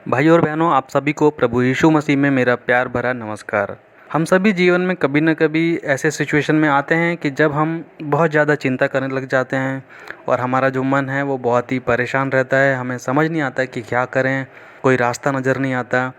भाइयों और बहनों, आप सभी को प्रभु यीशु मसीह में मेरा प्यार भरा नमस्कार। हम सभी जीवन में कभी न कभी ऐसे सिचुएशन में आते हैं कि जब हम बहुत ज़्यादा चिंता करने लग जाते हैं और हमारा जो मन है वो बहुत ही परेशान रहता है। हमें समझ नहीं आता कि क्या करें, कोई रास्ता नज़र नहीं आता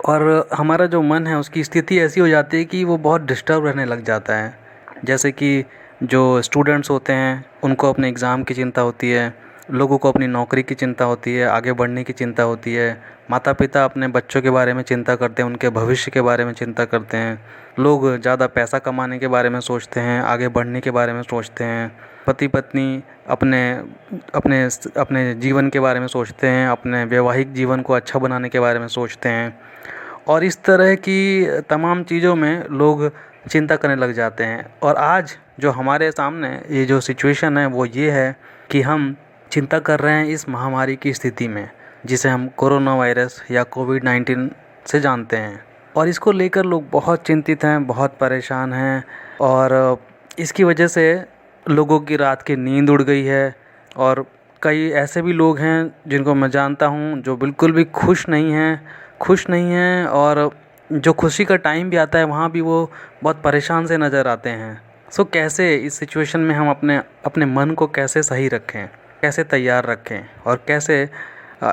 और हमारा जो मन है उसकी स्थिति ऐसी हो जाती है कि वो बहुत डिस्टर्ब रहने लग जाता है। जैसे कि जो स्टूडेंट्स होते हैं उनको अपने एग्ज़ाम की चिंता होती है, लोगों को अपनी नौकरी की चिंता होती है, आगे बढ़ने की चिंता होती है। माता पिता अपने बच्चों के बारे में चिंता करते हैं, उनके भविष्य के बारे में चिंता करते हैं। लोग ज़्यादा पैसा कमाने के बारे में सोचते हैं, आगे बढ़ने के बारे में सोचते हैं। पति पत्नी अपने अपने अपने जीवन के बारे में सोचते हैं, अपने वैवाहिक जीवन को अच्छा बनाने के बारे में सोचते हैं और इस तरह की तमाम चीज़ों में लोग चिंता करने लग जाते हैं। और आज जो हमारे सामने ये जो सिचुएशन है वो ये है कि हम चिंता कर रहे हैं इस महामारी की स्थिति में, जिसे हम कोरोना वायरस या कोविड-19 से जानते हैं। और इसको लेकर लोग बहुत चिंतित हैं, बहुत परेशान हैं और इसकी वजह से लोगों की रात की नींद उड़ गई है। और कई ऐसे भी लोग हैं जिनको मैं जानता हूँ जो बिल्कुल भी खुश नहीं हैं और जो खुशी का टाइम भी आता है वहाँ भी वो बहुत परेशान से नज़र आते हैं। सो कैसे इस सिचुएशन में हम अपने अपने मन को कैसे सही रखें, कैसे तैयार रखें और कैसे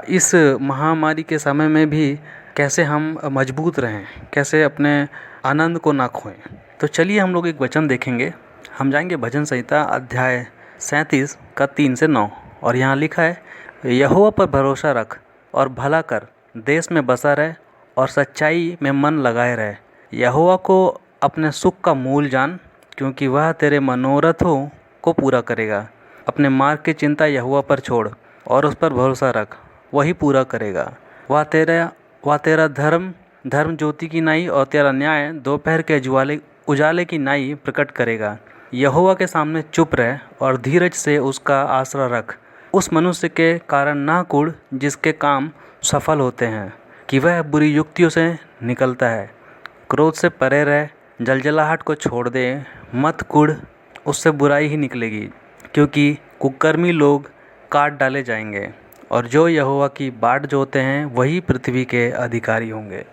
इस महामारी के समय में भी कैसे हम मजबूत रहें, कैसे अपने आनंद को ना खोएं। तो चलिए हम लोग एक वचन देखेंगे। हम जाएंगे भजन संहिता अध्याय 37 का 3 से 9 और यहाँ लिखा है, यहोवा पर भरोसा रख और भला कर, देश में बसा रहे और सच्चाई में मन लगाए रहे। यहोवा को अपने सुख का मूल जान, क्योंकि वह तेरे मनोरथों को पूरा करेगा। अपने मार्ग की चिंता यहोवा पर छोड़ और उस पर भरोसा रख, वही पूरा करेगा। वह तेरा धर्म ज्योति की नाई और तेरा न्याय दोपहर के उजाले की नाई प्रकट करेगा। यहोवा के सामने चुप रह और धीरज से उसका आसरा रख। उस मनुष्य के कारण ना कुढ़ जिसके काम सफल होते हैं, कि वह बुरी युक्तियों से निकलता है। क्रोध से परे रह, जलजलाहट को छोड़ दे, मत कुढ़, उससे बुराई ही निकलेगी। क्योंकि कुकर्मी लोग काट डाले जाएंगे और जो यहोवा की बाट जोते हैं वही पृथ्वी के अधिकारी होंगे।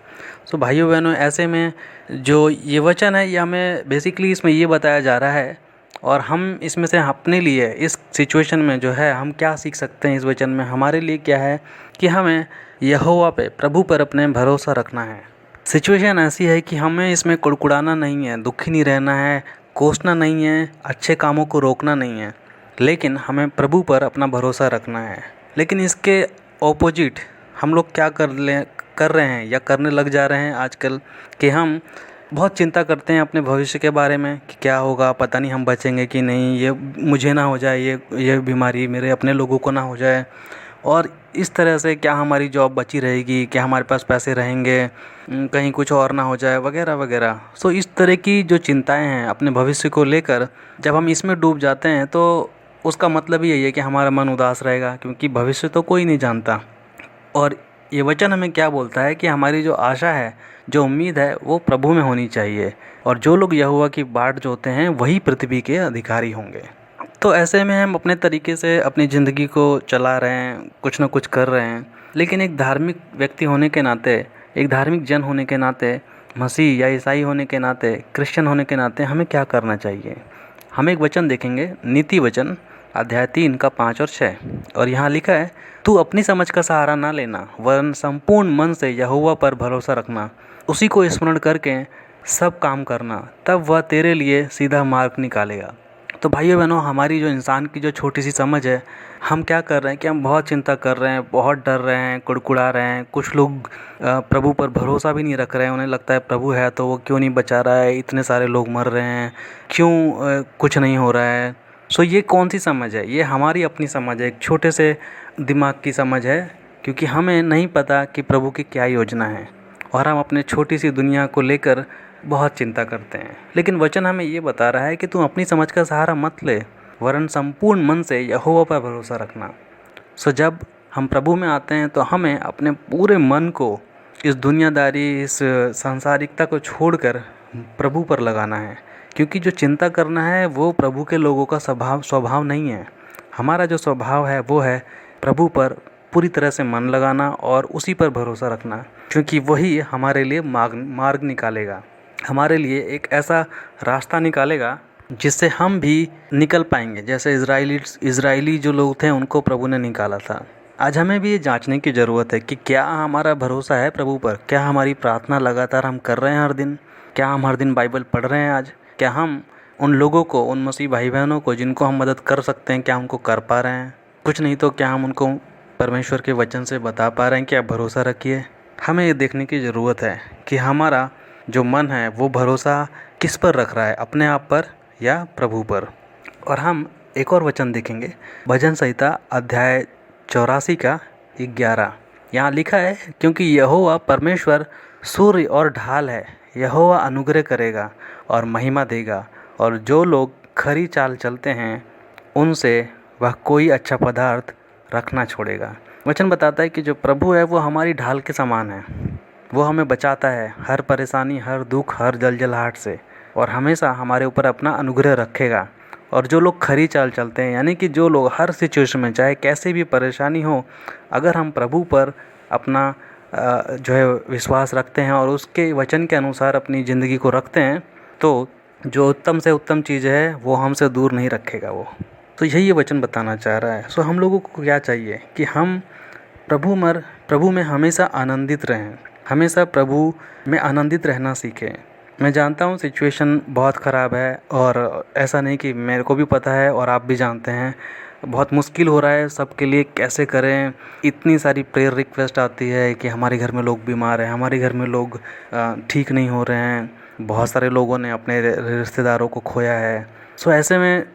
सो भाइयों बहनों, ऐसे में जो ये वचन है ये हमें बेसिकली इसमें ये बताया जा रहा है और हम इसमें से अपने लिए इस सिचुएशन में जो है हम क्या सीख सकते हैं। इस वचन में हमारे लिए क्या है कि हमें यहोवा पे, प्रभु पर अपने भरोसा रखना है। सिचुएशन ऐसी है कि हमें इसमें कुड़कुड़ाना नहीं है, दुखी नहीं रहना है, कोसना नहीं है, अच्छे कामों को रोकना नहीं है, लेकिन हमें प्रभु पर अपना भरोसा रखना है। लेकिन इसके ऑपोजिट हम लोग क्या कर रहे हैं या करने लग जा रहे हैं आजकल कि हम बहुत चिंता करते हैं अपने भविष्य के बारे में कि क्या होगा, पता नहीं हम बचेंगे कि नहीं, ये मुझे ना हो जाए, ये बीमारी मेरे अपने लोगों को ना हो जाए और इस तरह से क्या हमारी जॉब बची रहेगी, क्या हमारे पास पैसे रहेंगे, कहीं कुछ और ना हो जाए वगैरह वगैरह। सो इस तरह की जो चिंताएं हैं अपने भविष्य को लेकर, जब हम इसमें डूब जाते हैं तो उसका मतलब ही यही है कि हमारा मन उदास रहेगा, क्योंकि भविष्य तो कोई नहीं जानता। और ये वचन हमें क्या बोलता है कि हमारी जो आशा है, जो उम्मीद है, वो प्रभु में होनी चाहिए और जो लोग यहोवा की बाट जोते हैं वही पृथ्वी के अधिकारी होंगे। तो ऐसे में हम अपने तरीके से अपनी ज़िंदगी को चला रहे हैं, कुछ ना कुछ कर रहे हैं, लेकिन एक धार्मिक व्यक्ति होने के नाते, एक धार्मिक जन होने के नाते, मसीह या ईसाई होने के नाते, क्रिश्चियन होने के नाते हमें क्या करना चाहिए। हम एक वचन देखेंगे, नीति वचन अध्याय 3 का 5 और 6 और यहाँ लिखा है, तू अपनी समझ का सहारा ना लेना, वरन संपूर्ण मन से यहोवा पर भरोसा रखना, उसी को स्मरण करके सब काम करना, तब वह तेरे लिए सीधा मार्ग निकालेगा। तो भाइयों बहनों, हमारी जो इंसान की जो छोटी सी समझ है, हम क्या कर रहे हैं कि हम बहुत चिंता कर रहे हैं, बहुत डर रहे हैं, कुड़कुड़ा रहे हैं। कुछ लोग प्रभु पर भरोसा भी नहीं रख रहे हैं, उन्हें लगता है प्रभु है तो वो क्यों नहीं बचा रहा है, इतने सारे लोग मर रहे हैं, क्यों कुछ नहीं हो रहा है। सो ये कौन सी समझ है? ये हमारी अपनी समझ है, एक छोटे से दिमाग की समझ है, क्योंकि हमें नहीं पता कि प्रभु की क्या योजना है और हम अपने छोटी सी दुनिया को लेकर बहुत चिंता करते हैं। लेकिन वचन हमें ये बता रहा है कि तुम अपनी समझ का सहारा मत ले, वरन संपूर्ण मन से यहोवा पर भरोसा रखना। सो जब हम प्रभु में आते हैं तो हमें अपने पूरे मन को इस दुनियादारी, इस सांसारिकता को छोड़कर प्रभु पर लगाना है, क्योंकि जो चिंता करना है वो प्रभु के लोगों का स्वभाव नहीं है। हमारा जो स्वभाव है वो है प्रभु पर पूरी तरह से मन लगाना और उसी पर भरोसा रखना, क्योंकि वही हमारे लिए मार्ग निकालेगा, हमारे लिए एक ऐसा रास्ता निकालेगा जिससे हम भी निकल पाएंगे, जैसे इजरायली जो लोग थे उनको प्रभु ने निकाला था। आज हमें भी ये जांचने की ज़रूरत है कि क्या हमारा भरोसा है प्रभु पर, क्या हमारी प्रार्थना लगातार हम कर रहे हैं हर दिन, क्या हम हर दिन बाइबल पढ़ रहे हैं आज, क्या हम उन लोगों को, उन मसीह भाई बहनों को जिनको हम मदद कर सकते हैं, क्या उनको कर पा रहे हैं? कुछ नहीं तो क्या हम उनको परमेश्वर के वचन से बता पा रहे हैं कि आप भरोसा रखिए? हमें ये देखने की ज़रूरत है कि हमारा जो मन है वो भरोसा किस पर रख रहा है, अपने आप पर या प्रभु पर। और हम एक और वचन देखेंगे, भजन संहिता अध्याय 84 का 11। यहाँ लिखा है, क्योंकि यहोवा परमेश्वर सूर्य और ढाल है, यहोवा अनुग्रह करेगा और महिमा देगा, और जो लोग खरी चाल चलते हैं उनसे वह कोई अच्छा पदार्थ रखना छोड़ेगा। वचन बताता है कि जो प्रभु है वो हमारी ढाल के समान है, वो हमें बचाता है हर परेशानी, हर दुख, हर जलजलाहट से, और हमेशा हमारे ऊपर अपना अनुग्रह रखेगा। और जो लोग खरी चाल चलते हैं, यानी कि जो लोग हर सिचुएशन में, चाहे कैसे भी परेशानी हो, अगर हम प्रभु पर अपना जो है विश्वास रखते हैं और उसके वचन के अनुसार अपनी ज़िंदगी को रखते हैं, तो जो उत्तम से उत्तम चीज़ है वो हमसे दूर नहीं रखेगा वो। तो यही ये वचन बताना चाह रहा है। सो हम लोगों को क्या चाहिए कि हम प्रभु में हमेशा आनंदित रहें, हमेशा प्रभु में आनंदित रहना सीखें। मैं जानता हूँ सिचुएशन बहुत ख़राब है, और ऐसा नहीं कि मेरे को भी पता है और आप भी जानते हैं, बहुत मुश्किल हो रहा है सबके लिए, कैसे करें। इतनी सारी प्रेयर रिक्वेस्ट आती है कि हमारे घर में लोग बीमार हैं, हमारे घर में लोग ठीक नहीं हो रहे हैं, बहुत सारे लोगों ने अपने रिश्तेदारों को खोया है। सो ऐसे में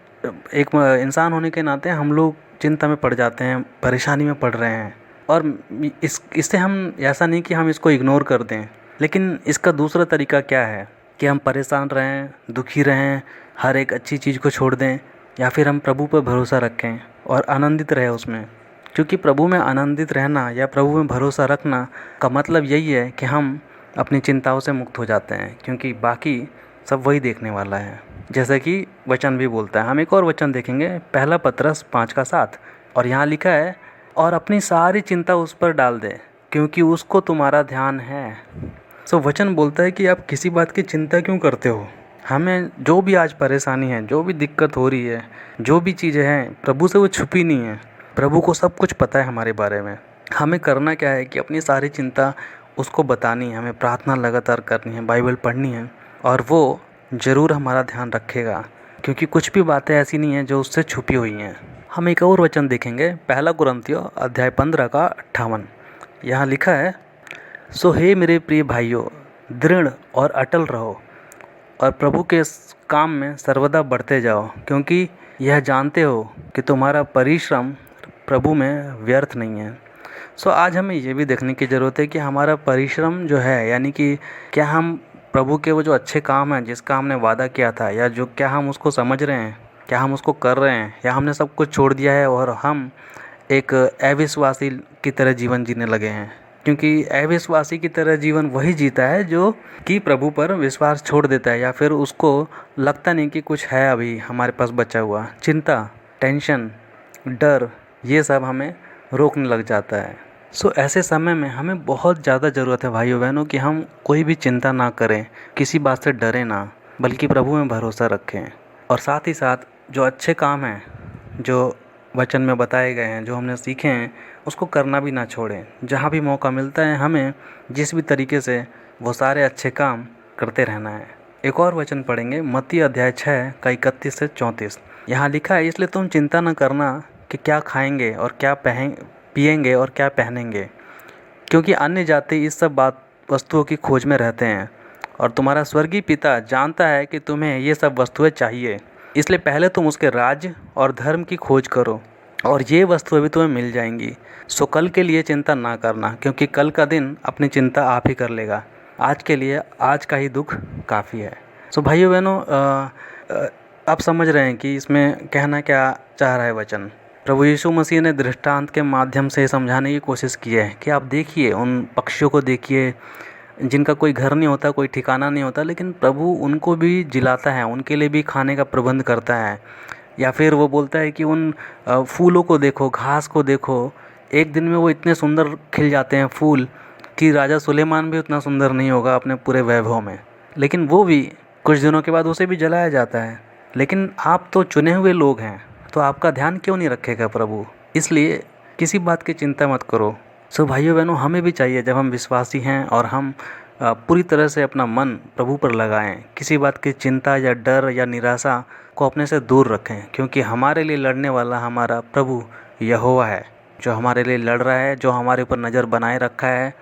एक इंसान होने के नाते हम लोग चिंता में पड़ जाते हैं, परेशानी में पड़ रहे हैं। और इससे हम, ऐसा नहीं कि हम इसको इग्नोर कर दें, लेकिन इसका दूसरा तरीका क्या है कि हम परेशान रहें, दुखी रहें, हर एक अच्छी चीज़ को छोड़ दें, या फिर हम प्रभु पर भरोसा रखें और आनंदित रहें उसमें। क्योंकि प्रभु में आनंदित रहना या प्रभु में भरोसा रखना का मतलब यही है कि हम अपनी चिंताओं से मुक्त हो जाते हैं, क्योंकि बाकी सब वही देखने वाला है, जैसे कि वचन भी बोलता है। हम एक और वचन देखेंगे, पहला पतरस 5:7, और यहाँ लिखा है, और अपनी सारी चिंता उस पर डाल दे क्योंकि उसको तुम्हारा ध्यान है। सो वचन बोलता है कि आप किसी बात की चिंता क्यों करते हो। हमें जो भी आज परेशानी है, जो भी दिक्कत हो रही है, जो भी चीज़ें हैं, प्रभु से वो छुपी नहीं है। प्रभु को सब कुछ पता है हमारे बारे में। हमें करना क्या है कि अपनी सारी चिंता उसको बतानी है, हमें प्रार्थना लगातार करनी है, बाइबल पढ़नी है, और वो ज़रूर हमारा ध्यान रखेगा, क्योंकि कुछ भी बातें ऐसी नहीं हैं जो उससे छुपी हुई हैं। हम एक और वचन देखेंगे, पहला कुरिन्थियों अध्याय 15:58। यहाँ लिखा है, सो हे मेरे प्रिय भाइयों, दृढ़ और अटल रहो और प्रभु के काम में सर्वदा बढ़ते जाओ, क्योंकि यह जानते हो कि तुम्हारा परिश्रम प्रभु में व्यर्थ नहीं है। सो आज हमें ये भी देखने की ज़रूरत है कि हमारा परिश्रम जो है, यानी कि क्या हम प्रभु के वो जो अच्छे काम हैं जिसका हमने वादा किया था, या जो क्या हम उसको समझ रहे हैं, क्या हम उसको कर रहे हैं, या हमने सब कुछ छोड़ दिया है और हम एक अविश्वासी की तरह जीवन जीने लगे हैं। क्योंकि अविश्वासी की तरह जीवन वही जीता है जो कि प्रभु पर विश्वास छोड़ देता है, या फिर उसको लगता नहीं कि कुछ है अभी हमारे पास बचा हुआ। चिंता, टेंशन, डर, ये सब हमें रोकने लग जाता है। सो ऐसे समय में हमें बहुत ज़्यादा ज़रूरत है भाइयों बहनों कि हम कोई भी चिंता ना करें, किसी बात से डरें ना, बल्कि प्रभु में भरोसा रखें। और साथ ही साथ जो अच्छे काम हैं, जो वचन में बताए गए हैं, जो हमने सीखे हैं, उसको करना भी ना छोड़ें। जहाँ भी मौका मिलता है हमें जिस भी तरीके से वो सारे अच्छे काम करते रहना है। एक और वचन पढ़ेंगे, मत्ती अध्याय 6 का 31 से 34। यहाँ लिखा है, इसलिए तुम चिंता न करना कि क्या खाएंगे और क्या पिएंगे और क्या पहनेंगे, क्योंकि अन्य जाति इस सब वस्तुओं की खोज में रहते हैं, और तुम्हारा स्वर्गीय पिता जानता है कि तुम्हें ये सब वस्तुएं चाहिए। इसलिए पहले तुम उसके राज्य और धर्म की खोज करो, और ये वस्तुएं भी तुम्हें मिल जाएंगी। सो कल के लिए चिंता ना करना, क्योंकि कल का दिन अपनी चिंता आप ही कर लेगा। आज के लिए आज का ही दुख काफ़ी है। सो भाइयों बहनों, आप समझ रहे हैं कि इसमें कहना क्या चाह रहा है वचन। प्रभु यीशु मसीह ने दृष्टांत के माध्यम से समझाने की कोशिश की है कि आप देखिए, उन पक्षियों को देखिए जिनका कोई घर नहीं होता, कोई ठिकाना नहीं होता, लेकिन प्रभु उनको भी जिलाता है, उनके लिए भी खाने का प्रबंध करता है। या फिर वो बोलता है कि उन फूलों को देखो, घास को देखो, एक दिन में वो इतने सुंदर खिल जाते हैं फूल कि राजा सुलेमान भी उतना सुंदर नहीं होगा अपने पूरे वैभव में। लेकिन वो भी कुछ दिनों के बाद उसे भी जलाया जाता है। लेकिन आप तो चुने हुए लोग हैं, तो आपका ध्यान क्यों नहीं रखेगा प्रभु? इसलिए किसी बात की चिंता मत करो। सो भाइयों बहनों, हमें भी चाहिए जब हम विश्वासी हैं और हम पूरी तरह से अपना मन प्रभु पर लगाएं, किसी बात की चिंता या डर या निराशा को अपने से दूर रखें, क्योंकि हमारे लिए लड़ने वाला हमारा प्रभु यहोवा है, जो हमारे लिए लड़ रहा है, जो हमारे ऊपर नज़र बनाए रखा है।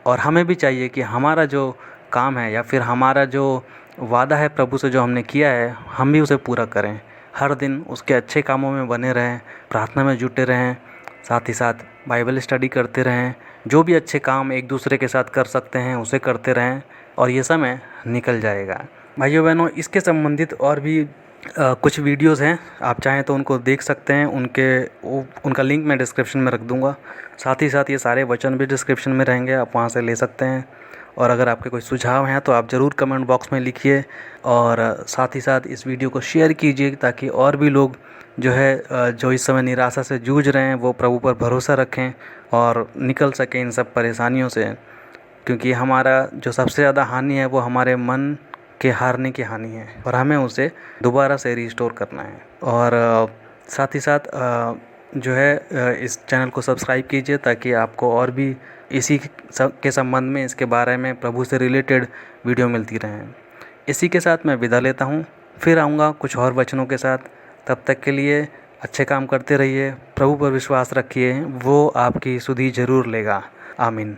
और हमें भी चाहिए कि हमारा जो काम है या फिर हमारा जो वादा है प्रभु से जो हमने किया है, हम भी उसे पूरा करें। हर दिन उसके अच्छे कामों में बने रहें, प्रार्थना में जुटे रहें, साथ ही साथ बाइबल स्टडी करते रहें, जो भी अच्छे काम एक दूसरे के साथ कर सकते हैं उसे करते रहें, और ये समय निकल जाएगा। भाइयों बहनों, इसके संबंधित और भी कुछ वीडियोस हैं, आप चाहें तो उनको देख सकते हैं। उनका लिंक मैं डिस्क्रिप्शन में रख दूंगा। साथ ही साथ ये सारे वचन भी डिस्क्रिप्शन में रहेंगे, आप वहाँ से ले सकते हैं। और अगर आपके कोई सुझाव हैं तो आप ज़रूर कमेंट बॉक्स में लिखिए, और साथ ही साथ इस वीडियो को शेयर कीजिए, ताकि और भी लोग जो है जो इस समय निराशा से जूझ रहे हैं वो प्रभु पर भरोसा रखें और निकल सकें इन सब परेशानियों से। क्योंकि हमारा जो सबसे ज़्यादा हानि है वो हमारे मन के हारने की हानि है, और हमें उसे दोबारा से रिस्टोर करना है। और साथ ही साथ जो है इस चैनल को सब्सक्राइब कीजिए, ताकि आपको और भी इसी के संबंध में, इसके बारे में, प्रभु से रिलेटेड वीडियो मिलती रहें। इसी के साथ मैं विदा लेता हूँ, फिर आऊँगा कुछ और वचनों के साथ। तब तक के लिए अच्छे काम करते रहिए, प्रभु पर विश्वास रखिए, वो आपकी सुधि ज़रूर लेगा। आमीन।